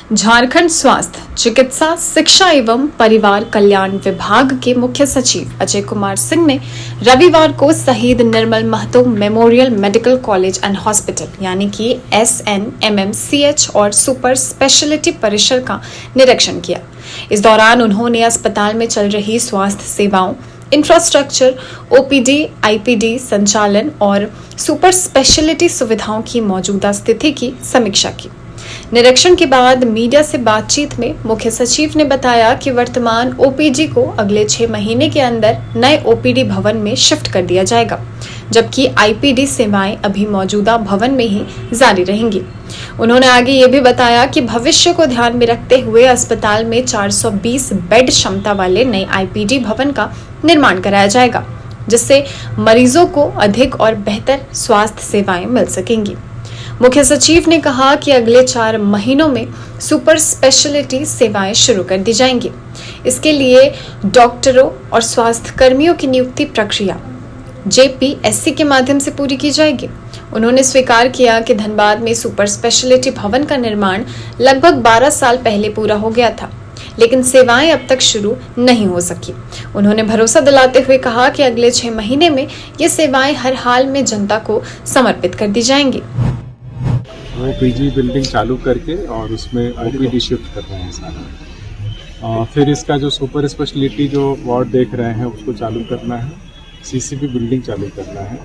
झारखंड स्वास्थ्य, चिकित्सा, शिक्षा एवं परिवार कल्याण विभाग के मुख्य सचिव अजय कुमार सिंह ने रविवार को शहीद Nirmal Mahato memorial medical college and hospital यानी कि SNMMCH और सुपर स्पेशलिटी परिसर का निरीक्षण किया। इस दौरान उन्होंने अस्पताल में चल रही स्वास्थ्य सेवाओं, इंफ्रास्ट्रक्चर, OPD, IPD संचालन और सुपर स्पेशलिटी सुविधाओं की मौजूदा स्थिति की समीक्षा की। निरीक्षण के बाद मीडिया से बातचीत में मुख्य सचिव ने बताया कि वर्तमान OPD को अगले 6 महीने के अंदर नए OPD भवन में शिफ्ट कर दिया जाएगा, जबकि IPD सेवाएं अभी मौजूदा भवन में ही जारी रहेंगी। उन्होंने आगे ये भी बताया कि भविष्य को ध्यान में रखते हुए अस्पताल में 420 बेड क्षमता वाले नए IPD भवन का निर्माण कराया जाएगा, जिससे मरीजों को अधिक और बेहतर स्वास्थ्य सेवाएं मिल सकेंगी। मुख्य सचिव ने कहा कि अगले 4 महीनों में सुपर स्पेशलिटी सेवाएं शुरू कर दी जाएंगी। इसके लिए डॉक्टरों और स्वास्थ्य कर्मियों की नियुक्ति प्रक्रिया JPSC के माध्यम से पूरी की जाएगी। उन्होंने स्वीकार किया कि धनबाद में सुपर स्पेशलिटी भवन का निर्माण लगभग 12 साल पहले पूरा हो गया था, लेकिन सेवाएं अब तक शुरू नहीं हो सकी। उन्होंने भरोसा दिलाते हुए कहा कि अगले 6 महीने में ये सेवाएं हर हाल में जनता को समर्पित कर दी जाएंगी। वो PG बिल्डिंग चालू करके और उसमें OPD शिफ्ट कर रहे हैं सारा। फिर इसका जो सुपर स्पेशलिटी जो वार्ड देख रहे हैं उसको चालू करना है, CCP बिल्डिंग चालू करना है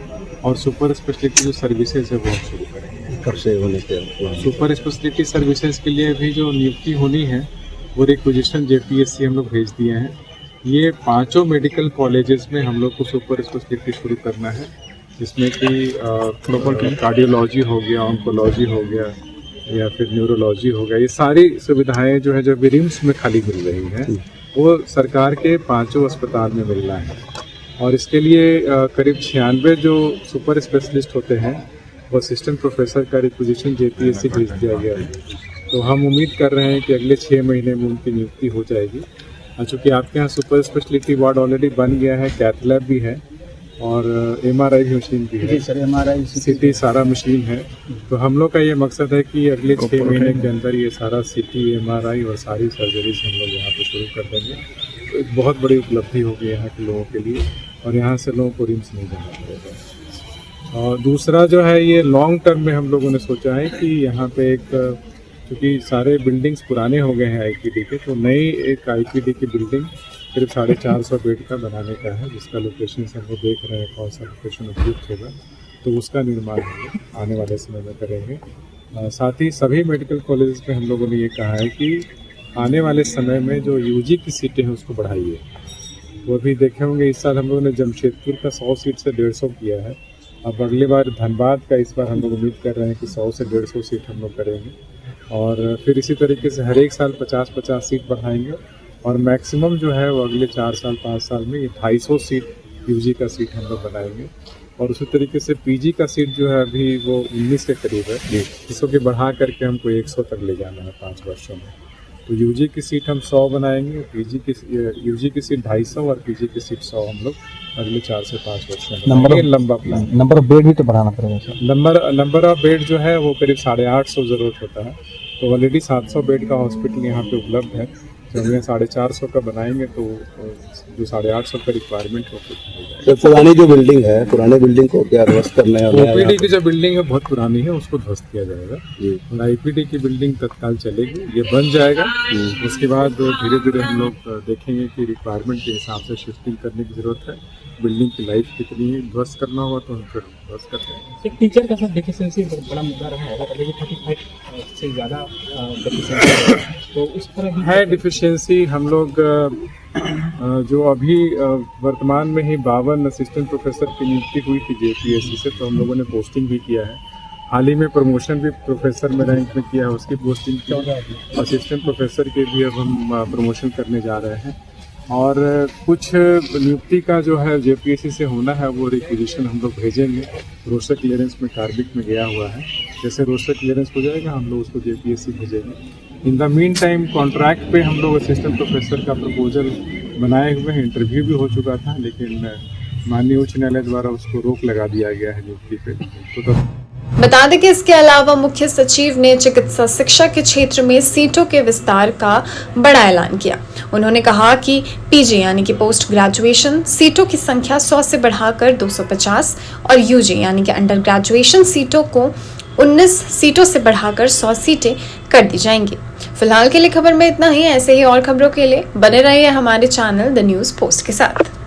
और सुपर स्पेशलिटी जो सर्विसेज है वो शुरू करेंगे। कब से होने के सुपर स्पेशलिटी सर्विसेज के लिए भी जो नियुक्ति होनी है वो रिक्विजिशन JPSC हम लोग भेज दिए हैं। ये 5 मेडिकल कॉलेजेस में हम लोग को सुपर स्पेशलिटी शुरू करना है, जिसमें कि कार्डियोलॉजी हो गया, ऑन्कोलॉजी हो गया या फिर न्यूरोलॉजी हो गया। ये सारी सुविधाएं जो है जो अभी रिम्स में खाली मिल रही हैं वो सरकार के 5 अस्पताल में मिलना है। और इसके लिए करीब 96 जो सुपर स्पेशलिस्ट होते हैं वो असिस्टेंट प्रोफेसर का रिक्विजिशन JPSC भेज दिया गया है। तो हम उम्मीद कर रहे हैं कि अगले 6 महीने में उनकी नियुक्ति हो जाएगी। चूँकि आपके यहाँ सुपर स्पेशलिटी वार्ड ऑलरेडी बन गया है, कैथ लैब भी है और MRI मशीन भी है, सर MRI CT सारा मशीन है। तो हम लोग का ये मकसद है कि अगले 6 महीने के अंदर ये सारा CT, MRI और सारी सर्जरीज हम लोग यहाँ पे शुरू कर देंगे। तो एक बहुत बड़ी उपलब्धि होगी यहाँ के लोगों के लिए और यहाँ से लोगों को रिम्स नहीं जाना पड़ेगा। और दूसरा जो है ये लॉन्ग टर्म में हम लोगों ने सोचा है कि यहाँ पे एक, क्योंकि सारे बिल्डिंग्स पुराने हो गए हैं IPD के, तो नई एक IPD की बिल्डिंग करीब 450 बेड का बनाने का है, जिसका लोकेशन हम लोग देख रहे हैं कौन सा लोकेशन उपयुक्त होगा, तो उसका निर्माण हम लोग आने वाले समय में करेंगे। साथ ही सभी मेडिकल कॉलेजेस में हम लोगों ने ये कहा है कि आने वाले समय में जो UG की सीटें हैं उसको बढ़ाइए। वो भी देखे होंगे इस साल हम लोगों ने जमशेदपुर का 100 सीट से 150 किया है। अब अगली बार धनबाद का इस बार हम लोग उम्मीद कर रहे हैं कि 100 से 150 सीट हम लोग करेंगे और फिर इसी तरीके से हर एक साल 50-50 सीट बढ़ाएंगे और मैक्सिमम जो है वो अगले 4 साल 5 साल में ये 250 सीट UG का सीट हम लोग बनाएंगे। और उसी तरीके से PG का सीट जो है अभी वो 19 के करीब है, इसको कि बढ़ा करके हमको 100 तक ले जाना है 5 वर्षों में। तो UG की सीट हम 100 बनाएंगे, UG की सीट 250 और PG की सीट 100 हम लोग अगले 4 से 5 वर्षों में। लंबा प्लान। नंबर ऑफ बेड भी तो बढ़ाना पड़ेगा सर। नंबर ऑफ बेड जो है वो करीब 850 ज़रूरत होता है, तो ऑलरेडी 700 बेड का हॉस्पिटल यहाँ पे उपलब्ध है। जब हम 450 का बनाएंगे तो जो 850 का रिक्वायरमेंट तो पुरानी जो बिल्डिंग है, पुराने बिल्डिंग को क्या ध्वस्त करना है? OPD की जो बिल्डिंग है बहुत पुरानी है, उसको ध्वस्त किया जाएगा और IPD की बिल्डिंग तत्काल चलेगी, ये बन जाएगा। उसके बाद धीरे धीरे हम लोग देखेंगे कि रिक्वायरमेंट के हिसाब से शिफ्टिंग करने की जरूरत है, बिल्डिंग की लाइफ कितनी है, ध्वस्त करना हुआ तो हम फिर ध्वस्त करते हैं। एक टीचर का सर डेफिशिएंसी बड़ा मुद्दा रहा है, लेकिन 35 से ज़्यादा डेफिशिएंसी तो उस तरह है डिफिशियंसी। हम लोग जो अभी वर्तमान में ही 52 असिस्टेंट प्रोफेसर की नियुक्ति हुई थी JPSC से, तो हम लोगों ने पोस्टिंग भी किया है। हाल ही में प्रमोशन भी प्रोफेसर में रैंक में किया है, उसकी पोस्टिंग की। असिस्टेंट प्रोफेसर के भी अब हम प्रमोशन करने जा रहे हैं और कुछ नियुक्ति का जो है JPSC से होना है वो रिक्विजिशन हम लोग भेजेंगे। रोस्टर क्लियरेंस में कार्बिक में गया हुआ है, जैसे रोस्टर क्लियरेंस हो जाएगा हम लोग उसको JPSC भेजेंगे। In the mean time contract पे हम लोग असिस्टेंट प्रोफेसर का प्रपोजल बनाए हुए हैं, इंटरव्यू भी हो चुका था, लेकिन माननीय उच्च न्यायालय द्वारा उसको रोक लगा दिया गया है नियुक्ति पे। तो बता दें कि इसके अलावा मुख्य सचिव ने चिकित्सा शिक्षा के क्षेत्र में सीटों के विस्तार का बड़ा ऐलान किया। उन्होंने कहा कि पीजी यानी कि पोस्ट ग्रेजुएशन सीटों की संख्या 100 से बढ़ाकर 250 और यूजी यानी कि अंडर ग्रेजुएशन सीटों को 19 सीटों से बढ़ाकर 100 सीटें कर दी जाएंगी। फिलहाल के लिए खबर में इतना ही। ऐसे ही और खबरों के लिए बने रहिए हमारे चैनल द न्यूज़ पोस्ट के साथ।